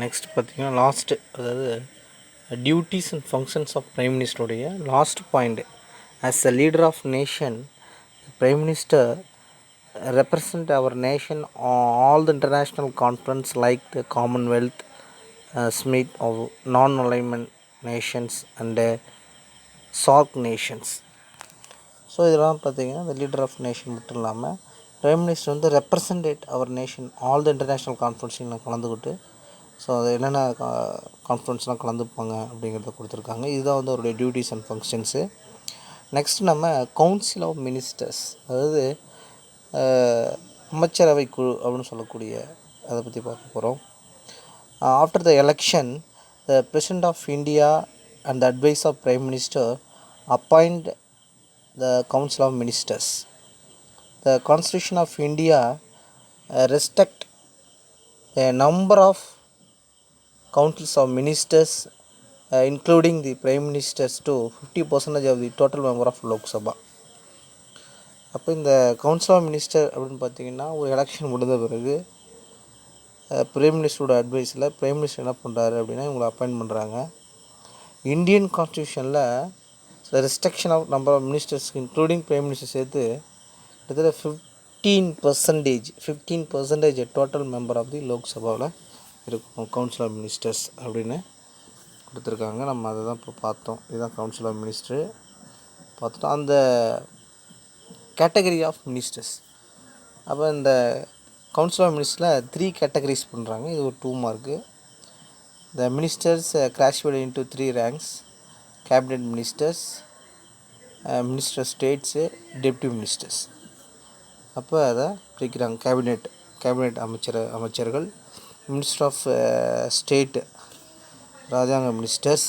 Next பார்த்தீங்கன்னா last, அதாவது duties and functions of prime மினிஸ்டருடைய last point. As a leader of nation, prime minister represent our nation on all the international conference like the Commonwealth, Summit of non-alignment nations and SAARC nations. So இதெல்லாம் பார்த்தீங்கன்னா இந்த leader of nation மட்டும் இல்லாமல் prime minister வந்து represented our nation all the international கான்ஃபரன்ஸையும் கலந்துக்கிட்டு, so அது என்னென்ன கான்ஃபரன்ஸ்லாம் கலந்துப்பாங்க அப்படிங்கிறத கொடுத்துருக்காங்க. இதுதான் வந்து அவருடைய டியூட்டிஸ் அண்ட் ஃபங்க்ஷன்ஸு. நெக்ஸ்ட் நம்ம கவுன்சில் ஆஃப் மினிஸ்டர்ஸ், அதாவது அமைச்சரவை குழு அப்படின்னு சொல்லக்கூடிய அதை பற்றி பார்க்க போகிறோம். After the election, the president of India and the advice of prime minister appoint the Council of Ministers. The Constitution of India restrict a number of councils of ministers, including the prime ministers, to 50% of the total member of Lok Sabha. அப்போ இந்த council of minister அப்படின்னு பார்த்தீங்கன்னா ஒரு election முடிந்த பிறகு prime மினிஸ்டரோட அட்வைஸில் prime minister என்ன பண்ணுறாரு அப்படின்னா இவங்களை அப்பாயின்ட் பண்ணுறாங்க. இந்தியன் கான்ஸ்டியூஷனில் the restriction of number of ministers including prime minister சேர்த்து கிட்டத்தட்ட 15% டோட்டல் மெம்பர் ஆஃப் தி லோக்சபாவில் இருக்கும் கவுன்சில் ஆஃப் மினிஸ்டர்ஸ் அப்படின்னு கொடுத்துருக்காங்க. நம்ம அதை தான் இப்போ பார்த்தோம். இதுதான் கவுன்சில் ஆஃப் மினிஸ்டர் பார்த்துட்டோம். அந்த கேட்டகரி ஆஃப் மினிஸ்டர்ஸ், அப்போ இந்த கவுன்சில் ஆஃப் மினிஸ்டரில் 3 கேட்டகரிஸ் பண்ணுறாங்க. இது ஒரு 2 mark. The ministers classified into 3 ranks: cabinet ministers, minister states, deputy ministers. அப்போ அதை பிரிக்கிறாங்க. கேபினெட் அமைச்சர்கள், மினிஸ்டர் ஆஃப் ஸ்டேட் ராஜாங்க மினிஸ்டர்ஸ்,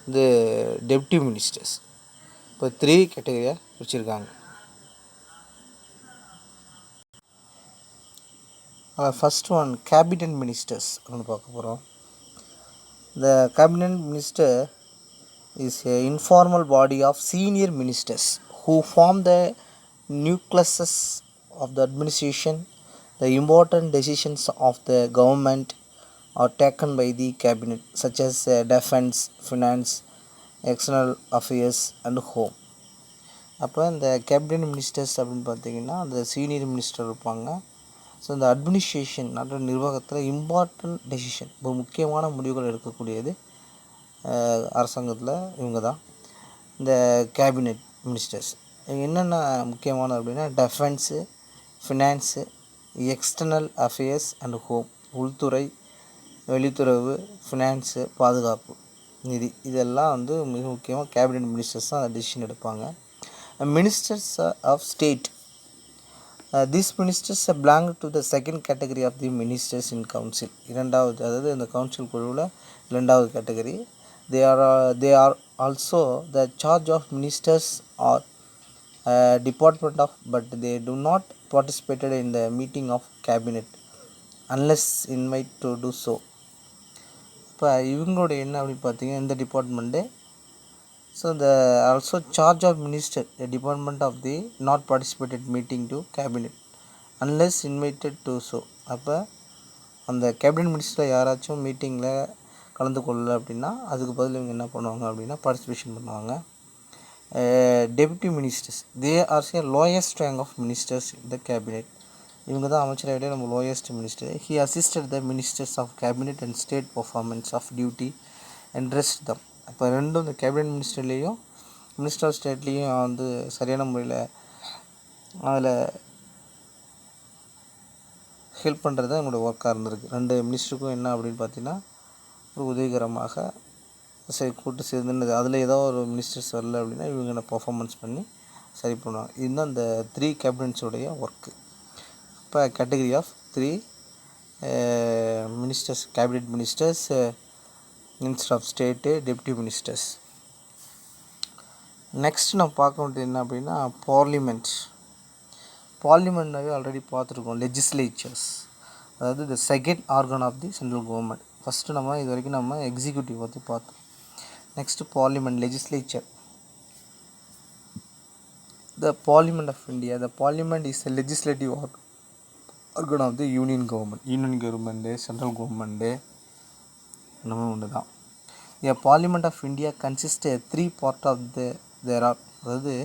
இது டெப்டி மினிஸ்டர்ஸ். இப்போ 3 கேட்டகரியாக பிரிச்சிருக்காங்க. ஃபஸ்ட் ஒன் கேபினெட் மினிஸ்டர்ஸ் அப்படின்னு பார்க்க போகிறோம். த cabinet minister is an informal body of senior ministers who form the nucleus of the administration. The important decisions of the government are taken by the cabinet, such as defense, finance, external affairs and home. அப்போ இந்த cabinet ministers அப்படின்னு பார்த்தீங்கன்னா அந்த senior minister இருப்பாங்க. So இந்த administration நாட்டு நிர்வாகத்தில் important decision, ஒரு முக்கியமான முடிவுகள் எடுக்கக்கூடியது அரசாங்கத்தில் இவங்க தான் இந்த கேபினெட் மினிஸ்டர்ஸ். என்னென்ன முக்கியமானது அப்படின்னா defence, finance, external affairs and home, உள்துறை, வெளித்துறவு, ஃபினான்ஸு, பாதுகாப்பு, நிதி, இதெல்லாம் வந்து மிக முக்கியமாக கேபினெட் மினிஸ்டர்ஸ் தான் டெசிஷன் எடுப்பாங்க. Ministers of state, these ministers belong to the second category of the ministers in council. இரண்டாவது, அதாவது இந்த கவுன்சில் குழுவில் 2வது category. They are also the charge of ministers or department of, but they do not participated in the meeting of cabinet unless invited to do so. இப்போ இவங்களோட என்ன அப்படின்னு பார்த்தீங்கன்னா இந்த department, so the also charge of minister, the department of the not participated meeting to cabinet unless invited to so. அப்போ அந்த cabinet minister யாராச்சும் மீட்டிங்கில் கலந்து கொள்ளலை அப்படின்னா அதுக்கு பதில் இவங்க என்ன பண்ணுவாங்க அப்படின்னா பார்ட்டிசிபேஷன் பண்ணுவாங்க. Deputy ministers, they are a lowest rank of ministers in the cabinet. இவங்க தான் அமைச்சரவையிலே நம்ம lowest minister. He assisted the ministers of cabinet and state performance of duty and rest them. இப்போ ரெண்டும் இந்த கேபினெட் மினிஸ்டர்லேயும் மினிஸ்டர் ஆஃப் ஸ்டேட்லேயும் வந்து சரியான முறையில் அதில் ஹெல்ப் பண்ணுறது தான் என்னோடய ஒர்க்காக இருந்திருக்கு. 2 மினிஸ்டருக்கும் என்ன அப்படின்னு பார்த்தீங்கன்னா ஒரு உதவிகரமாக கூட்டு சேர்ந்துன்னு அதில் ஏதோ ஒரு மினிஸ்டர்ஸ் வரல அப்படின்னா இவங்க என்ன பர்ஃபார்மன்ஸ் பண்ணி சரி பண்ணுவாங்க. இதுதான் இந்த 3 கேபினட்ஸோடைய ஒர்க்கு. இப்போ category of 3 ministers: cabinet ministers, minister of state, deputy ministers. Next நம்ம பார்க்க வேண்டியது என்ன அப்படின்னா பார்லிமெண்ட்னாவே ஆல்ரெடி பார்த்துருக்கோம். லெஜிஸ்லேச்சர்ஸ், அதாவது the second organ of the central government. First நம்ம இது வரைக்கும் நம்ம எக்ஸிக்யூட்டிவ் பற்றி பார்த்தோம். Next parliament, legislature. The parliament of India, the parliament is a legislative organ of the union government. Union government, central government, இன்னுமே ஒன்று தான். A Parliament of India consists three part of there are, அதாவது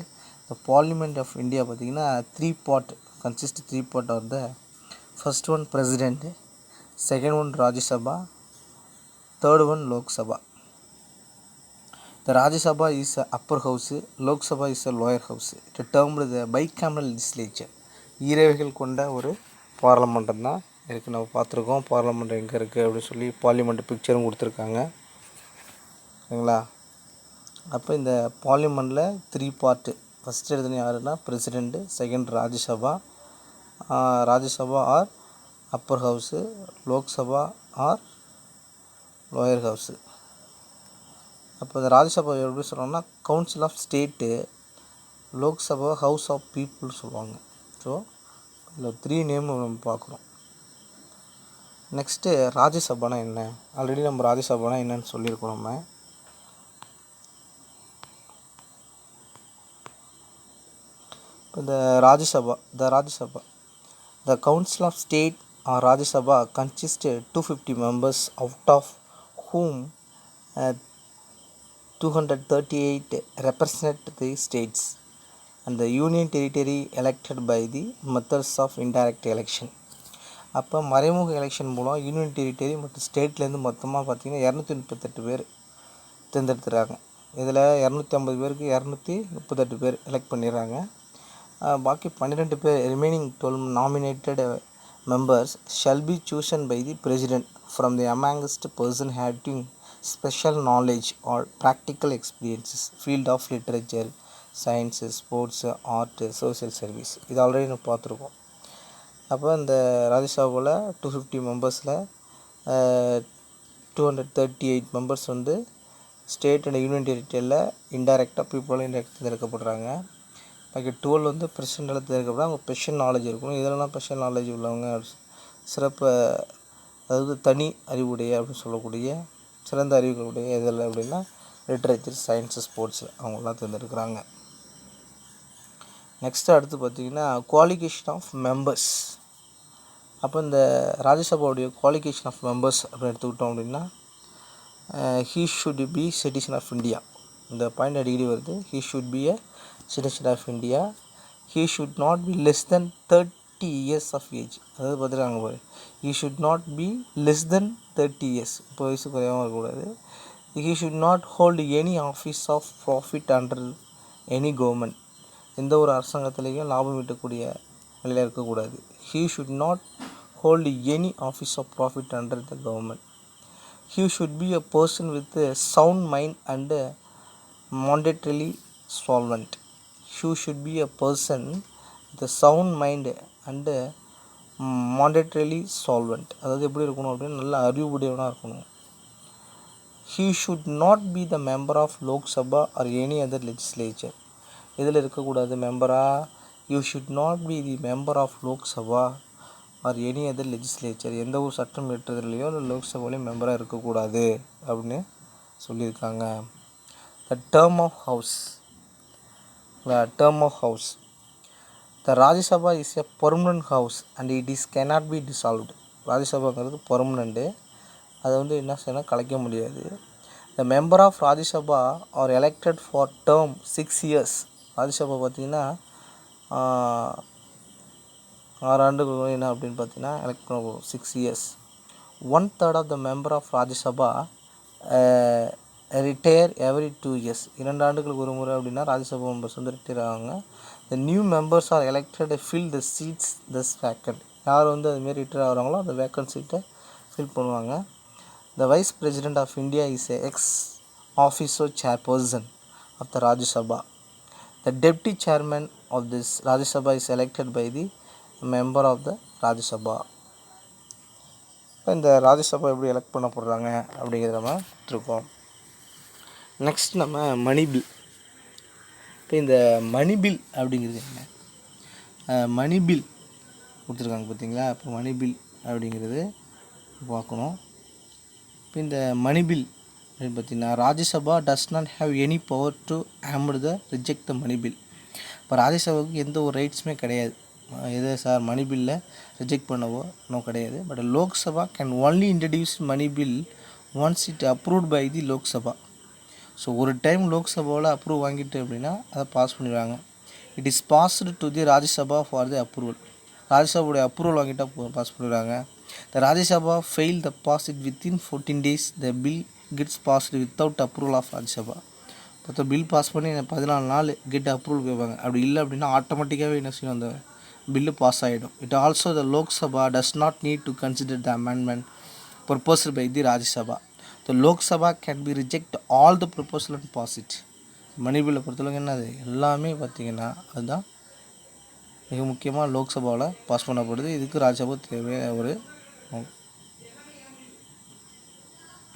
the Parliament of India பார்த்திங்கன்னா three part are the first one president, second one Rajya Sabha, third one Lok Sabha. The Rajya Sabha is a upper house, Lok Sabha is a lower house. It termed the bicameral legislature. ஈரவைகள் கொண்ட ஒரு பார்லமெண்டம் தான் இருக்குது. நம்ம பார்த்துருக்கோம் parliament எங்கே இருக்குது அப்படின்னு சொல்லி பார்லிமெண்ட் பிக்சரும் கொடுத்துருக்காங்க சரிங்களா. அப்போ இந்த பார்லிமெண்ட்டில் த்ரீ பார்ட்டு. ஃபஸ்ட்டு எடுத்துன்னு யாருன்னா president, second Rajya Sabha or upper house, Lok Sabha or lower house. அப்போ இந்த ராஜ்யசபா எப்படி சொல்கிறாங்கன்னா council of state, Lok Sabha house of people சொல்லுவாங்க. ஸோ இதில் த்ரீ நேம் நம்ம பார்க்குறோம். நெக்ஸ்ட்டு ராஜ்யசபானா என்ன, ஆல்ரெடி நம்ம ராஜ்யசபானா என்னன்னு சொல்லியிருக்கோம். நம்ம இப்போ இந்த Rajya Sabha the council of state or Rajya Sabha consist 250 members, out of whom 238 represent the states and the union territory elected by the methods of indirect election. அப்போ மறைமுக எலெக்ஷன் மூலம் யூனியன் டெரிட்டரி மற்றும் ஸ்டேட்லேருந்து மொத்தமாக பார்த்திங்கன்னா 238 பேர் தேர்ந்தெடுத்துறாங்க. இதில் 250 பேருக்கு 238 பேர் எலெக்ட் பண்ணிடுறாங்க. பாக்கி 12 பேர் remaining 12 nominated members shall be chosen by the president from the amongst person having special knowledge or practical experiences, field of literature, science, sports, art, social service. இது ஆல்ரெடி நம்ம பார்த்துருக்கோம். அப்போ இந்த ராஜ்யசபாவில் 250 மெம்பர்ஸில் 238 மெம்பர்ஸ் வந்து ஸ்டேட் அண்ட் யூனியன் டெரிட்டரியில் இன்டைரக்டாக பீப்புளால் இன்டைரக்ட் தேர்ந்தெடுக்கப்படுறாங்க. பாக்கி 12 வந்து பிரசிடெண்ட்டால் தேர்ந்தெடுக்கப்பட அவங்க ஸ்பெஷல் நாலேஜ் இருக்கணும். இதெல்லாம் ஸ்பெஷல் நாலேஜ் உள்ளவங்க சிறப்பு, அதாவது தனி அறிவுடைய அப்படின்னு சொல்லக்கூடிய சிறந்த அறிவுகளுடைய இதில் அப்படின்னா லிட்ரேச்சர், சயின்ஸு, ஸ்போர்ட்ஸு அவங்களாம் தேர்ந்தெடுக்கிறாங்க. நெக்ஸ்ட்டு அடுத்து பார்த்திங்கன்னா குவாலிஃபிகேஷன் ஆஃப் மெம்பர்ஸ். அப்போ இந்த ராஜ்யசபாவுடைய குவாலிஃபிகேஷன் ஆஃப் மெம்பர்ஸ் அப்படின்னு எடுத்துக்கிட்டோம் அப்படின்னா he should be citizen of India. இந்த பாயிண்ட் அடிக்கடி வருது. He should be a citizen of India. He should not be less than 30 years of age. அதாவது பார்த்துருக்காங்க பாரு, he should not be less than 30 years, 30 வயசு குறையாமல் இருக்கக்கூடாது. He should not hold any office of profit under any government. எந்த ஒரு அரசாங்கத்திலையும் லாபம் ஈட்டக்கூடிய நிலையில் இருக்கக்கூடாது. He should not hold any office of profit under the government. He should be a person with sound mind and mandatorily solvent. He should be a person with sound mind and mandatorily solvent. அதாவது எப்படி இருக்கணும் அப்படின்னு நல்ல அறிவுடையவனாக இருக்கணும். He should not be the member of Lok Sabha or any other legislature. இதில் இருக்கக்கூடாது மெம்பராக. You should not be the member of Lok Sabha or any other legislature. எந்த ஒரு சட்டம் ஏற்றுறதுலையோ இல்லை லோக்சபாலையும் மெம்பராக இருக்கக்கூடாது அப்படின்னு சொல்லியிருக்காங்க. The term of house. The Rajya Sabha is a permanent house and it cannot be dissolved. ராஜ்யசபாங்கிறது permanent, அதை வந்து என்ன செய்யணும், கலைக்க முடியாது. த member of Rajya Sabha are elected for term 6 years. Rajya Sabha பார்த்திங்கன்னா 6 ஆண்டுகள் என்ன அப்படின்னு பார்த்தீங்கன்னா எலெக்ட் பண்ண 6 years. 1/3 of the member of Rajya Sabha retire every 2 years. 2 ஆண்டுகளுக்கு ஒரு முறை அப்படின்னா ராஜ்யசபா மெம்பர்ஸ் வந்து ரிட்டையர் ஆவாங்க. The new members are elected fill the seats thus vacant. யார் வந்து அதுமாரி ரிட்டையர் ஆகிறாங்களோ அந்த வேக்கன்ட் சீட்டை ஃபில் பண்ணுவாங்க. The vice president of India is ex officio chairperson of the Rajya Sabha. The deputy chairman of this Rajya Sabha is elected by the member of the Rajya Sabha. இந்த ராஜ்யசபா எப்படி elect பண்ண போடுறாங்க அப்படிங்கிறத நம்ம இருக்கோம். நெக்ஸ்ட் நம்ம மணி பில். இப்போ இந்த மணி பில் அப்படிங்கிறது என்ன, மணி பில் கொடுத்துருக்காங்க பார்த்தீங்களா. இப்போ மணி பில் அப்படிங்கிறது பார்க்கணும். இப்போ இந்த மணி பில் அப்படின்னு பார்த்தீங்கன்னா Rajya Sabha does not have any power to amend the reject the money bill. இப்போ ராஜ்யசபாவுக்கு எந்த ஒரு ரைட்ஸுமே கிடையாது. எது சார் மணி பில்லை ரிஜெக்ட் பண்ணவோ இன்னும் கிடையாது. But Lok Sabha can only introduce money bill once it approved by the Lok Sabha. So ஒரு டைம் லோக்சபாவில் அப்ரூவ் வாங்கிட்டு அப்படின்னா அதை பாஸ் பண்ணிடுவாங்க. It is passed to the Rajya Sabha for the approval. ராஜ்யசபாவுடைய approval வாங்கிட்டால் pass பண்ணிடுவாங்க. த Rajya Sabha fail the pass it within 14 days the bill gets passed without approval of Rajya Sabha. மொத்தம் bill pass பண்ணி 14 நாள் கெட் அப்ரூவல் கேட்பாங்க. அப்படி இல்லை அப்படின்னா ஆட்டோமேட்டிக்காகவே என்ன செய்யும், அந்த பில்லு பாஸ் ஆகிடும். It also the Lok Sabha does not need to consider the amendment proposed by the Rajya Sabha. The Lok Sabha can be reject all the proposal and pass it. மணி பில்லை பொறுத்தளவுக்கு என்னது எல்லாமே பார்த்திங்கன்னா அதுதான் மிக முக்கியமாக லோக்சபாவில் பாஸ் பண்ணப்படுது. இதுக்கு ராஜ்யசபா தேவையான ஒரு